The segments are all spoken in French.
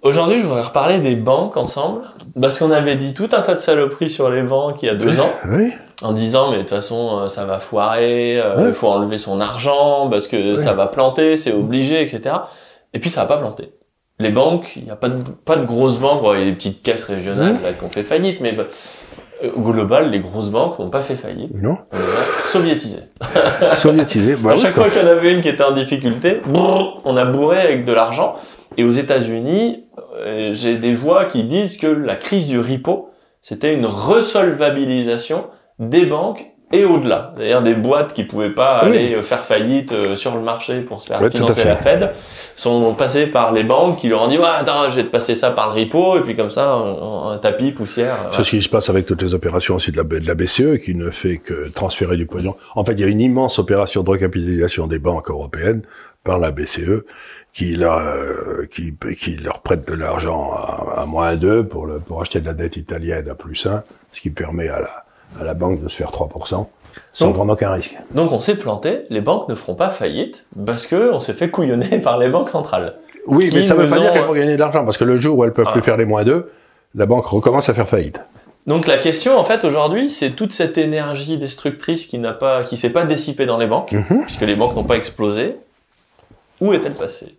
Aujourd'hui, je voudrais reparler des banques ensemble, parce qu'on avait dit tout un tas de saloperies sur les banques il y a 2 ans, Oui. en disant mais de toute façon ça va foirer, il faut enlever son argent parce que ça va planter, c'est obligé, etc. Et puis ça va pas planter. Les banques, il n'y a pas de grosses banques, bon, il y a des petites caisses régionales là, qui ont fait faillite, mais au global, les grosses banques n'ont pas fait faillite. Non. Soviétisées. Soviétisées. Bah, à chaque fois qu'il y en avait une qui était en difficulté, on a bourré avec de l'argent. Et aux États-Unis, j'ai des voix qui disent que la crise du repo, c'était une resolvabilisation des banques et au-delà. C'est-à-dire des boîtes qui pouvaient pas aller faire faillite sur le marché pour se faire financer la Fed, sont passées par les banques qui leur ont dit « Ouais, attends, je vais te passer ça par le repo » et puis comme ça, un tapis, poussière. C'est ce qui se passe avec toutes les opérations aussi de la BCE qui ne fait que transférer du pognon. En fait, il y a une immense opération de recapitalisation des banques européennes par la BCE qui leur prête de l'argent à -2 pour acheter de la dette italienne à +1, ce qui permet à la banque de se faire 3% sans prendre aucun risque. Donc on s'est planté, les banques ne feront pas faillite parce que on s'est fait couillonner par les banques centrales. Oui, mais ça veut pas dire qu'elles vont gagner de l'argent, parce que le jour où elles peuvent plus faire les -2, la banque recommence à faire faillite. Donc la question en fait aujourd'hui, c'est toute cette énergie destructrice qui s'est pas dissipée dans les banques, puisque les banques n'ont pas explosé. Où est-elle passée?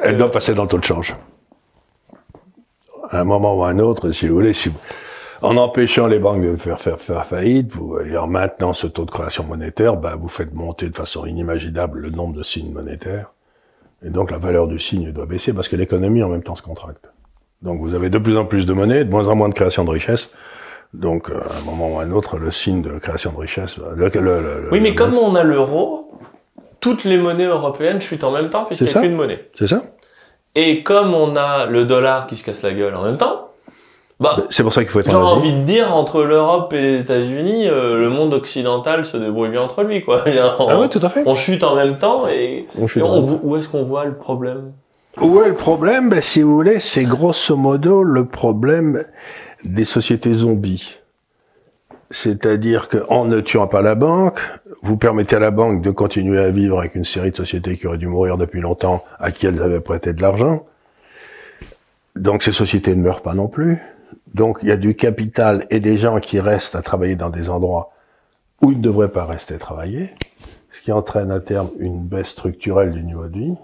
Elle doit passer dans le taux de change. À un moment ou à un autre, si vous voulez, en empêchant les banques de faire faillite, et en maintenant ce taux de création monétaire, vous faites monter de façon inimaginable le nombre de signes monétaires. Et donc la valeur du signe doit baisser parce que l'économie en même temps se contracte. Donc vous avez de plus en plus de monnaie, de moins en moins de création de richesse. Donc à un moment ou à un autre, le signe de création de richesse... Oui, mais comme on a l'euro, toutes les monnaies européennes chutent en même temps puisqu'il n'y a qu'une monnaie. C'est ça. Et comme on a le dollar qui se casse la gueule en même temps, c'est pour ça qu'il faut être j'ai envie de dire, entre l'Europe et les États-Unis, le monde occidental se débrouille bien entre lui, quoi. Oui, tout à fait. On chute en même temps et où est-ce qu'on voit le problème? Où est le problème? Si vous voulez, c'est grosso modo le problème des sociétés zombies. C'est-à-dire qu'en ne tuant pas la banque, vous permettez à la banque de continuer à vivre avec une série de sociétés qui auraient dû mourir depuis longtemps, à qui elles avaient prêté de l'argent. Donc ces sociétés ne meurent pas non plus. Donc il y a du capital et des gens qui restent à travailler dans des endroits où ils ne devraient pas rester travailler, ce qui entraîne à terme une baisse structurelle du niveau de vie,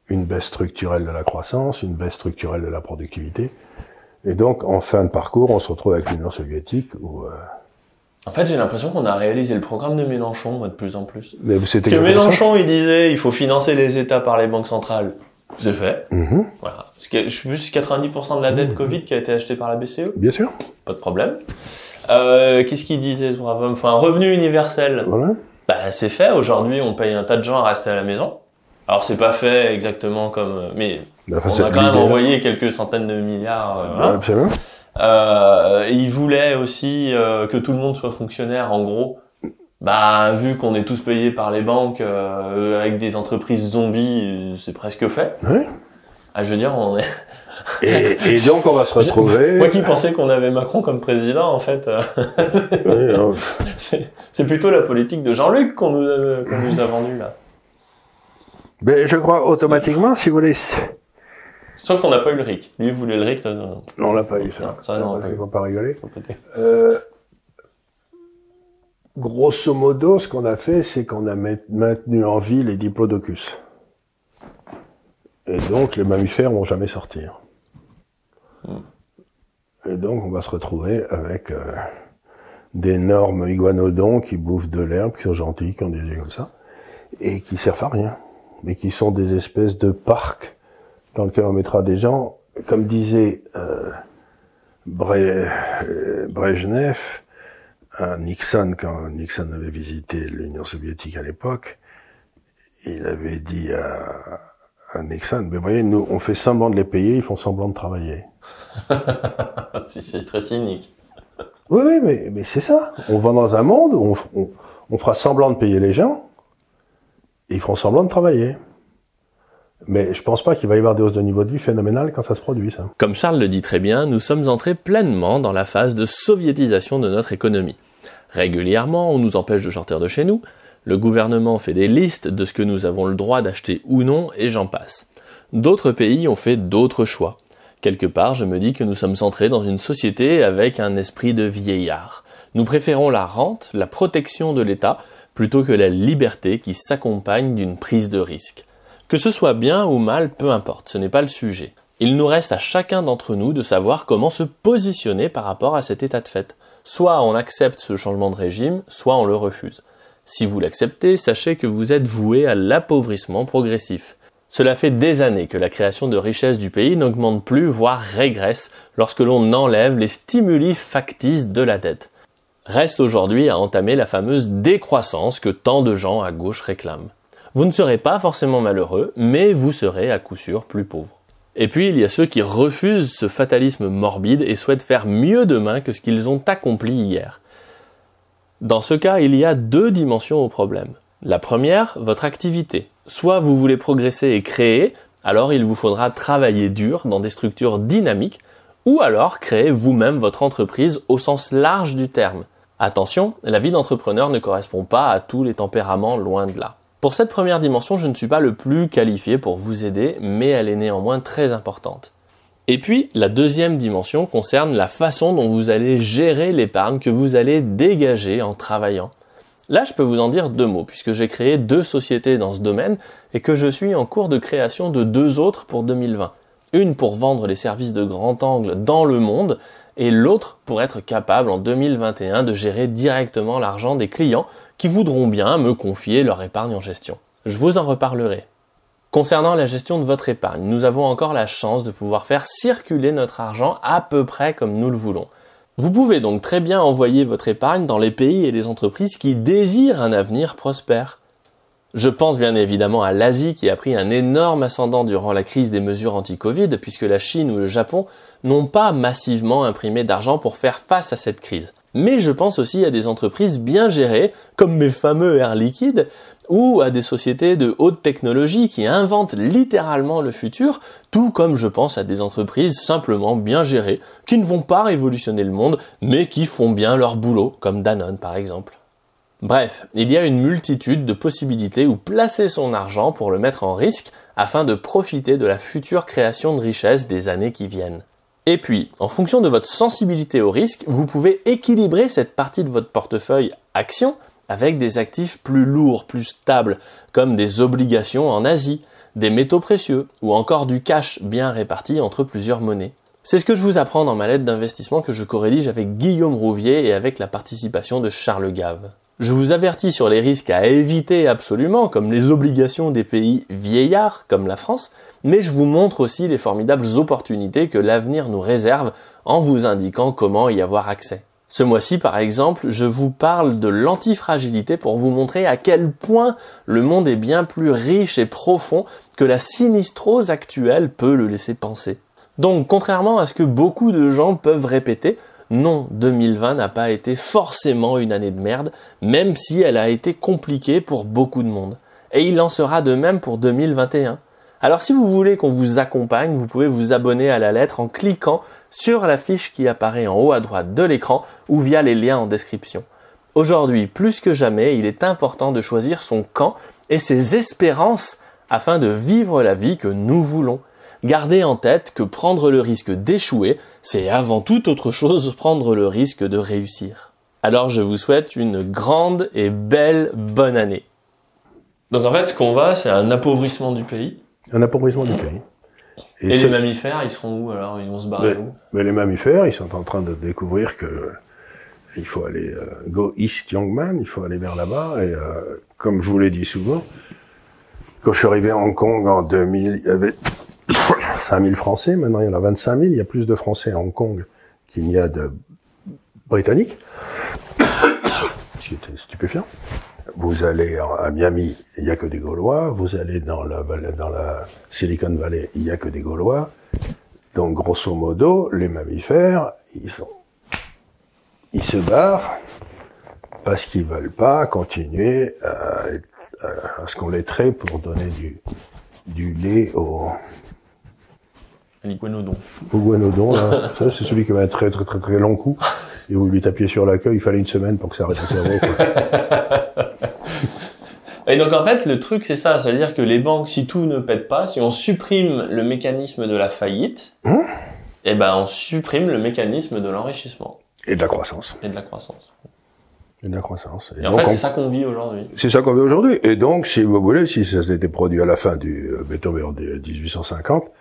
une baisse structurelle de la croissance, une baisse structurelle de la productivité. Et donc en fin de parcours, on se retrouve avec l'Union soviétique où... En fait, j'ai l'impression qu'on a réalisé le programme de Mélenchon, moi, de plus en plus. Mais c'était que Mélenchon, il disait, il faut financer les États par les banques centrales. C'est fait. Voilà. Je sais plus, 90% de la dette Covid qui a été achetée par la BCE. Bien sûr. Pas de problème. Qu'est-ce qu'il disait, ce brave homme? Enfin, un revenu universel. Voilà. C'est fait. Aujourd'hui, on paye un tas de gens à rester à la maison. Alors, c'est pas fait exactement comme, mais on a quand même envoyé quelques centaines de milliards. Absolument. Il voulait aussi que tout le monde soit fonctionnaire, en gros. Vu qu'on est tous payés par les banques avec des entreprises zombies, c'est presque fait. Oui. Je veux dire, on est... et donc on va se retrouver... Moi qui pensais qu'on avait Macron comme président, en fait, c'est plutôt la politique de Jean-Luc qu'on nous a vendu là. Mais je crois automatiquement, si vous voulez... Sauf qu'on n'a pas eu le RIC. Lui voulait le RIC. Non, on l'a pas eu, ça. Non, il ne faut pas rigoler. Grosso modo, ce qu'on a fait, c'est qu'on a maintenu en vie les diplodocus. Et donc, les mammifères vont jamais sortir. Et donc, on va se retrouver avec d'énormes iguanodons qui bouffent de l'herbe, qui sont gentils, qui ont des yeux comme ça, et qui servent à rien. Mais qui sont des espèces de parcs dans lequel on mettra des gens, comme disait Brejnev à Nixon, quand Nixon avait visité l'Union soviétique à l'époque, il avait dit à Nixon, mais voyez, nous, on fait semblant de les payer, ils font semblant de travailler. C'est très cynique. Oui, mais c'est ça. On va dans un monde où on fera semblant de payer les gens, et ils feront semblant de travailler. Mais je pense pas qu'il va y avoir des hausses de niveau de vie phénoménales quand ça se produit, ça. Comme Charles le dit très bien, nous sommes entrés pleinement dans la phase de soviétisation de notre économie. Régulièrement, on nous empêche de sortir de chez nous, le gouvernement fait des listes de ce que nous avons le droit d'acheter ou non, et j'en passe. D'autres pays ont fait d'autres choix. Quelque part, je me dis que nous sommes centrés dans une société avec un esprit de vieillard. Nous préférons la rente, la protection de l'État, plutôt que la liberté qui s'accompagne d'une prise de risque. Que ce soit bien ou mal, peu importe, ce n'est pas le sujet. Il nous reste à chacun d'entre nous de savoir comment se positionner par rapport à cet état de fait. Soit on accepte ce changement de régime, soit on le refuse. Si vous l'acceptez, sachez que vous êtes voué à l'appauvrissement progressif. Cela fait des années que la création de richesses du pays n'augmente plus, voire régresse, lorsque l'on enlève les stimuli factices de la dette. Reste aujourd'hui à entamer la fameuse décroissance que tant de gens à gauche réclament. Vous ne serez pas forcément malheureux, mais vous serez à coup sûr plus pauvre. Et puis il y a ceux qui refusent ce fatalisme morbide et souhaitent faire mieux demain que ce qu'ils ont accompli hier. Dans ce cas, il y a deux dimensions au problème. La première, votre activité. Soit vous voulez progresser et créer, alors il vous faudra travailler dur dans des structures dynamiques, ou alors créer vous-même votre entreprise au sens large du terme. Attention, la vie d'entrepreneur ne correspond pas à tous les tempéraments, loin de là. Pour cette première dimension, je ne suis pas le plus qualifié pour vous aider, mais elle est néanmoins très importante. Et puis, la deuxième dimension concerne la façon dont vous allez gérer l'épargne que vous allez dégager en travaillant. Là, je peux vous en dire deux mots, puisque j'ai créé 2 sociétés dans ce domaine et que je suis en cours de création de 2 autres pour 2020. Une pour vendre les services de grand angle dans le monde et l'autre pour être capable en 2021 de gérer directement l'argent des clients qui voudront bien me confier leur épargne en gestion. Je vous en reparlerai. Concernant la gestion de votre épargne, nous avons encore la chance de pouvoir faire circuler notre argent à peu près comme nous le voulons. Vous pouvez donc très bien envoyer votre épargne dans les pays et les entreprises qui désirent un avenir prospère. Je pense bien évidemment à l'Asie qui a pris un énorme ascendant durant la crise des mesures anti-Covid puisque la Chine ou le Japon n'ont pas massivement imprimé d'argent pour faire face à cette crise. Mais je pense aussi à des entreprises bien gérées, comme mes fameux Air Liquide, ou à des sociétés de haute technologie qui inventent littéralement le futur, tout comme je pense à des entreprises simplement bien gérées, qui ne vont pas révolutionner le monde, mais qui font bien leur boulot, comme Danone par exemple. Bref, il y a une multitude de possibilités où placer son argent pour le mettre en risque, afin de profiter de la future création de richesses des années qui viennent. Et puis, en fonction de votre sensibilité au risque, vous pouvez équilibrer cette partie de votre portefeuille action avec des actifs plus lourds, plus stables, comme des obligations en Asie, des métaux précieux ou encore du cash bien réparti entre plusieurs monnaies. C'est ce que je vous apprends dans ma lettre d'investissement que je co-rédige avec Guillaume Rouvier et avec la participation de Charles Gave. Je vous avertis sur les risques à éviter absolument, comme les obligations des pays vieillards comme la France, mais je vous montre aussi les formidables opportunités que l'avenir nous réserve en vous indiquant comment y avoir accès. Ce mois-ci, par exemple, je vous parle de l'antifragilité pour vous montrer à quel point le monde est bien plus riche et profond que la sinistrose actuelle peut le laisser penser. Donc, contrairement à ce que beaucoup de gens peuvent répéter, non, 2020 n'a pas été forcément une année de merde, même si elle a été compliquée pour beaucoup de monde. Et il en sera de même pour 2021. Alors si vous voulez qu'on vous accompagne, vous pouvez vous abonner à la lettre en cliquant sur la fiche qui apparaît en haut à droite de l'écran ou via les liens en description. Aujourd'hui, plus que jamais, il est important de choisir son camp et ses espérances afin de vivre la vie que nous voulons. Gardez en tête que prendre le risque d'échouer, c'est avant toute autre chose prendre le risque de réussir. Alors je vous souhaite une grande et belle bonne année. Donc en fait, ce qu'on va, c'est un appauvrissement du pays. Un appauvrissement du pays. Et les mammifères, ils seront où alors? Ils vont se barrer où? Mais les mammifères, ils sont en train de découvrir que il faut aller go east young man, il faut aller vers là-bas. Et comme je vous l'ai dit souvent, quand je suis arrivé à Hong Kong en 2000, il y avait 5000 Français. Maintenant, il y en a 25 000. Il y a plus de Français à Hong Kong qu'il n'y a de Britanniques. C'était stupéfiant. Vous allez à Miami, il n'y a que des Gaulois. Vous allez dans la Silicon Valley, il n'y a que des Gaulois. Donc, grosso modo, les mammifères, ils se barrent parce qu'ils veulent pas continuer à ce qu'on les traite pour donner du lait aux l'iguanodon. Au guanodon, là. Ça, c'est celui qui avait un très long cou. Et vous lui tapiez sur la queue, il fallait une semaine pour que ça arrête de serrer, quoi. Et donc en fait, le truc c'est ça, c'est-à-dire que les banques, si tout ne pète pas, si on supprime le mécanisme de la faillite, Et ben on supprime le mécanisme de l'enrichissement. Et de la croissance. Et de la croissance. Et de la croissance. Et en fait, c'est ça qu'on vit aujourd'hui. C'est ça qu'on vit aujourd'hui. Et donc, si vous voulez, si ça s'était produit à la fin du Beethoven en 1850,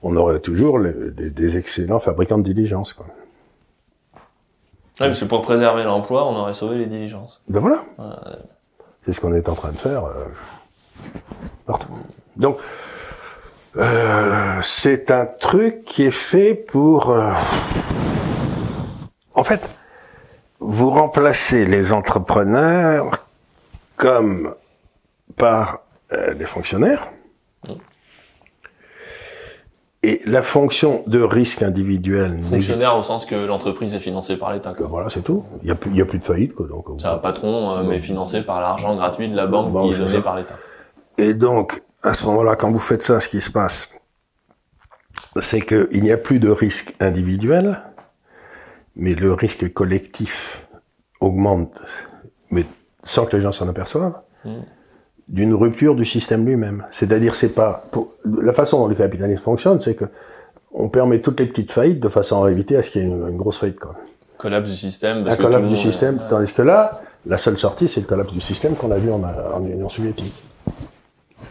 on aurait toujours des excellents fabricants de diligences, quoi. Ouais, parce que pour préserver l'emploi, on aurait sauvé les diligences. Ben voilà. Ouais. C'est ce qu'on est en train de faire partout. Donc, c'est un truc qui est fait pour... En fait, vous remplacez les entrepreneurs comme par les fonctionnaires. Et la fonction de risque individuel... Fonctionnaire au sens que l'entreprise est financée par l'État. Voilà, c'est tout. Il y a plus de faillite, quoi. Donc, c'est un patron, mais financé par l'argent gratuit de la banque qui est donné par l'État. Et donc, à ce moment-là, quand vous faites ça, ce qui se passe, c'est qu'il n'y a plus de risque individuel, mais le risque collectif augmente, mais sans que les gens s'en aperçoivent, d'une rupture du système lui-même. C'est-à-dire, c'est pas... la façon dont le capitalisme fonctionne, c'est que on permet toutes les petites faillites de façon à éviter à ce qu'il y ait une grosse faillite, quoi. Collapse du système. Un collapse du système, tandis que là, la seule sortie, c'est le collapse du système qu'on a vu en Union soviétique.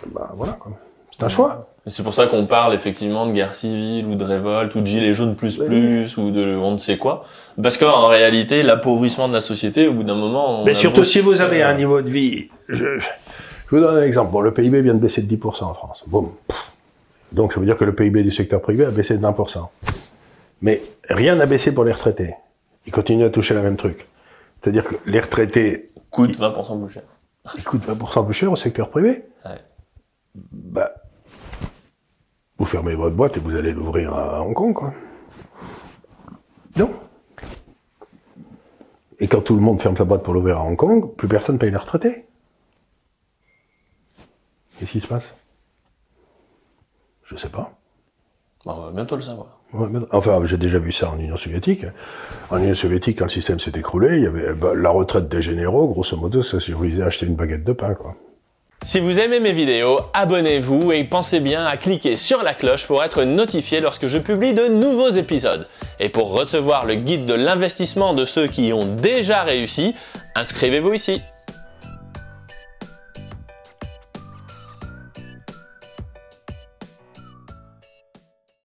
Ben voilà, quoi. C'est un choix. C'est pour ça qu'on parle effectivement de guerre civile ou de révolte ou de gilets jaunes plus ou de on ne sait quoi. Parce qu'en réalité, l'appauvrissement de la société, au bout d'un moment... Mais surtout si vous avez un niveau de vie... Je vous donne un exemple. Bon, le PIB vient de baisser de 10% en France. Boum. Donc ça veut dire que le PIB du secteur privé a baissé de 1%. Mais rien n'a baissé pour les retraités. Ils continuent à toucher le même truc. C'est-à-dire que les retraités... coûtent 20% plus cher. Ils coûtent 20% plus cher au secteur privé. Ouais. Bah, vous fermez votre boîte et vous allez l'ouvrir à Hong Kong, quoi. Non. Et quand tout le monde ferme sa boîte pour l'ouvrir à Hong Kong, plus personne paye les retraités. Qu'est-ce qui se passe? Je sais pas. Bah, on va bientôt le savoir. Ouais, enfin, j'ai déjà vu ça en Union soviétique. En Union soviétique, quand le système s'est écroulé, il y avait la retraite des généraux, grosso modo, ça suffisait à acheter une baguette de pain, quoi. Si vous aimez mes vidéos, abonnez-vous et pensez bien à cliquer sur la cloche pour être notifié lorsque je publie de nouveaux épisodes. Et pour recevoir le guide de l'investissement de ceux qui ont déjà réussi, inscrivez-vous ici.